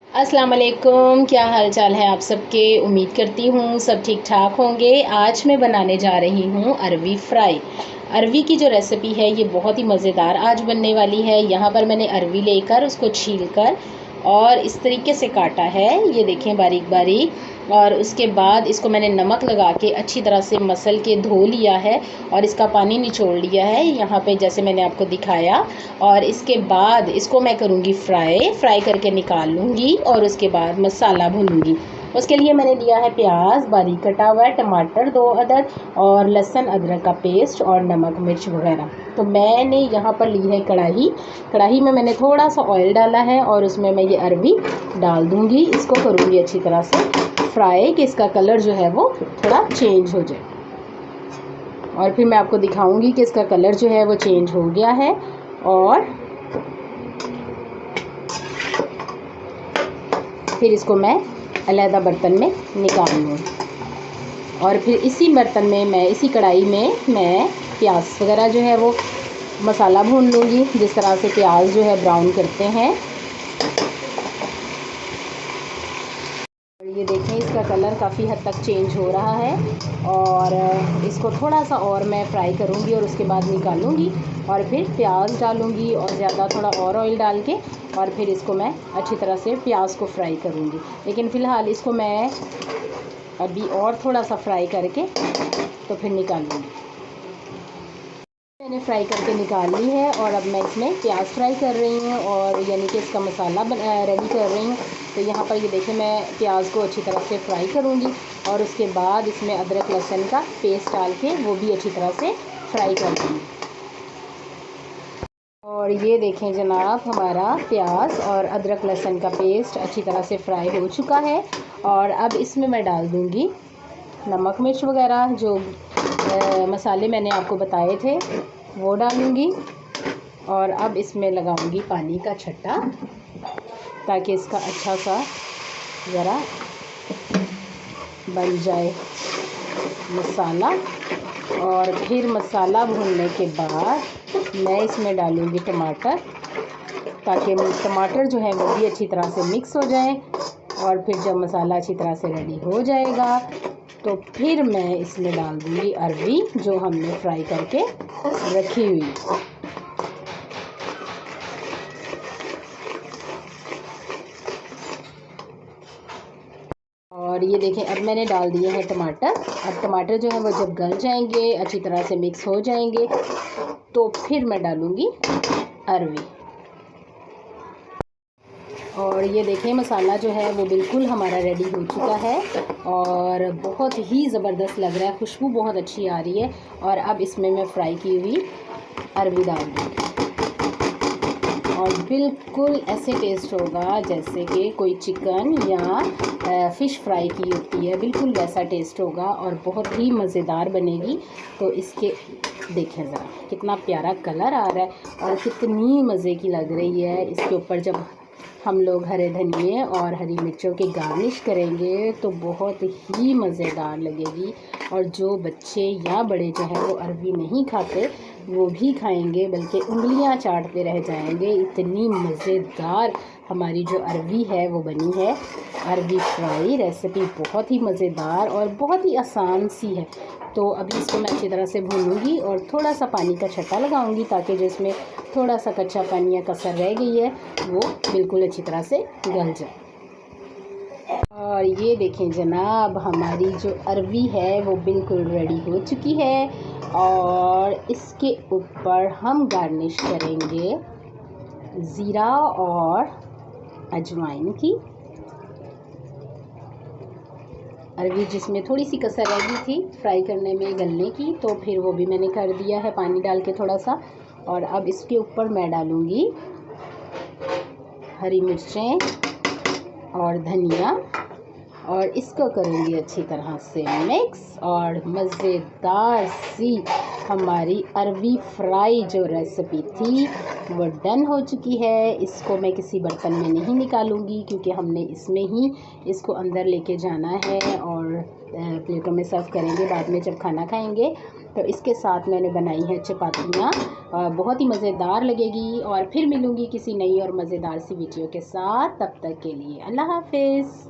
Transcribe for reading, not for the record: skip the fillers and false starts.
अस्सलाम वालेकुम, क्या हाल चाल है आप सबके। उम्मीद करती हूँ सब ठीक ठाक होंगे। आज मैं बनाने जा रही हूँ अरवी फ्राई। अरवी की जो रेसिपी है ये बहुत ही मज़ेदार आज बनने वाली है। यहाँ पर मैंने अरवी लेकर उसको छील कर और इस तरीके से काटा है, ये देखें बारीक बारीक। और उसके बाद इसको मैंने नमक लगा के अच्छी तरह से मसल के धो लिया है और इसका पानी निचोड़ लिया है यहाँ पे, जैसे मैंने आपको दिखाया। और इसके बाद इसको मैं करूँगी फ्राई करके निकाल लूँगी और उसके बाद मसाला भूनूँगी। उसके लिए मैंने लिया है प्याज बारीक कटा हुआ है, टमाटर 2 अदद और लहसुन अदरक का पेस्ट और नमक मिर्च वगैरह। तो मैंने यहाँ पर ली है कढ़ाई में मैंने थोड़ा सा ऑयल डाला है और उसमें मैं ये अरवी डाल दूँगी। इसको करूँगी अच्छी तरह से फ्राई कि इसका कलर जो है वो थोड़ा चेंज हो जाए। और फिर मैं आपको दिखाऊंगी कि इसका कलर जो है वो चेंज हो गया है। और फिर इसको मैं अलहदा बर्तन में निकाल लूँ और फिर इसी बर्तन में इसी कढ़ाई में मैं प्याज वगैरह जो है वो मसाला भून लूँगी, जिस तरह से प्याज जो है ब्राउन करते हैं। ये देखें इसका कलर काफ़ी हद तक चेंज हो रहा है और इसको थोड़ा सा और मैं फ्राई करूँगी और उसके बाद निकालूँगी और फिर प्याज डालूँगी और ज़्यादा थोड़ा और ऑयल डाल के और फिर इसको मैं अच्छी तरह से प्याज को फ्राई करूँगी। लेकिन फ़िलहाल इसको मैं अभी और थोड़ा सा फ्राई करके तो फिर निकालूँगी। मैंने फ्राई करके निकाल ली है और अब मैं इसमें प्याज फ्राई कर रही हूँ और यानी कि इसका मसाला रेडी कर रही हूँ। तो यहाँ पर ये देखिए मैं प्याज को अच्छी तरह से फ्राई करूँगी और उसके बाद इसमें अदरक लहसुन का पेस्ट डाल के वो भी अच्छी तरह से फ्राई कर दूँगी। और ये देखें जनाब, हमारा प्याज और अदरक लहसुन का पेस्ट अच्छी तरह से फ्राई हो चुका है। और अब इसमें मैं डाल दूँगी नमक मिर्च वगैरह जो मसाले मैंने आपको बताए थे वो डालूँगी। और अब इसमें लगाऊंगी पानी का छट्टा ताकि इसका अच्छा सा ज़रा बन जाए मसाला। और फिर मसाला भूनने के बाद मैं इसमें डालूँगी टमाटर ताकि टमाटर जो है वो भी अच्छी तरह से मिक्स हो जाए। और फिर जब मसाला अच्छी तरह से रेडी हो जाएगा तो फिर मैं इसमें डाल दूँगी अरवी जो हमने फ्राई करके रखी हुई। और ये देखें अब मैंने डाल दिए हैं टमाटर। अब टमाटर जो है वो जब गल जाएंगे, अच्छी तरह से मिक्स हो जाएंगे, तो फिर मैं डालूँगी अरवी। और ये देखें मसाला जो है वो बिल्कुल हमारा रेडी हो चुका है और बहुत ही ज़बरदस्त लग रहा है, खुशबू बहुत अच्छी आ रही है। और अब इसमें मैं फ्राई की हुई अरवी डाल दूँगी और बिल्कुल ऐसे टेस्ट होगा जैसे कि कोई चिकन या फ़िश फ्राई की होती है, बिल्कुल वैसा टेस्ट होगा और बहुत ही मज़ेदार बनेगी। तो इसके देखें ज़रा कितना प्यारा कलर आ रहा है और कितनी मज़े की लग रही है। इसके ऊपर जब हम लोग हरे धनिए और हरी मिर्चों के गार्निश करेंगे तो बहुत ही मज़ेदार लगेगी। और जो बच्चे या बड़े जो हैं वो अरवी नहीं खाते वो भी खाएंगे, बल्कि उंगलियां चाटते रह जाएंगे। इतनी मज़ेदार हमारी जो अरवी है वो बनी है। अरवी फ्राई रेसिपी बहुत ही मज़ेदार और बहुत ही आसान सी है। तो अभी इसको मैं अच्छी तरह से भूनूंगी और थोड़ा सा पानी का छट्टा लगाऊंगी ताकि जिसमें थोड़ा सा कच्चा पानी या कसर रह गई है वो बिल्कुल अच्छी तरह से गल जाए। और ये देखें जनाब, हमारी जो अरवी है वो बिल्कुल रेडी हो चुकी है और इसके ऊपर हम गार्निश करेंगे ज़ीरा और अजवाइन की। अरवी जिसमें थोड़ी सी कसर रह गई थी फ्राई करने में गलने की, तो फिर वो भी मैंने कर दिया है पानी डाल के थोड़ा सा। और अब इसके ऊपर मैं डालूँगी हरी मिर्चें और धनिया और इसको करूँगी अच्छी तरह से मिक्स और मज़ेदार सी हमारी अरवी फ्राई जो रेसिपी थी वो डन हो चुकी है। इसको मैं किसी बर्तन में नहीं निकालूंगी क्योंकि हमने इसमें ही इसको अंदर लेके जाना है और प्लेटों में सर्व करेंगे बाद में जब खाना खाएंगे। तो इसके साथ मैंने बनाई है चपातियाँ, बहुत ही मज़ेदार लगेगी। और फिर मिलूँगी किसी नई और मज़ेदार सी वीडियो के साथ, तब तक के लिए अल्लाह हाफिज़।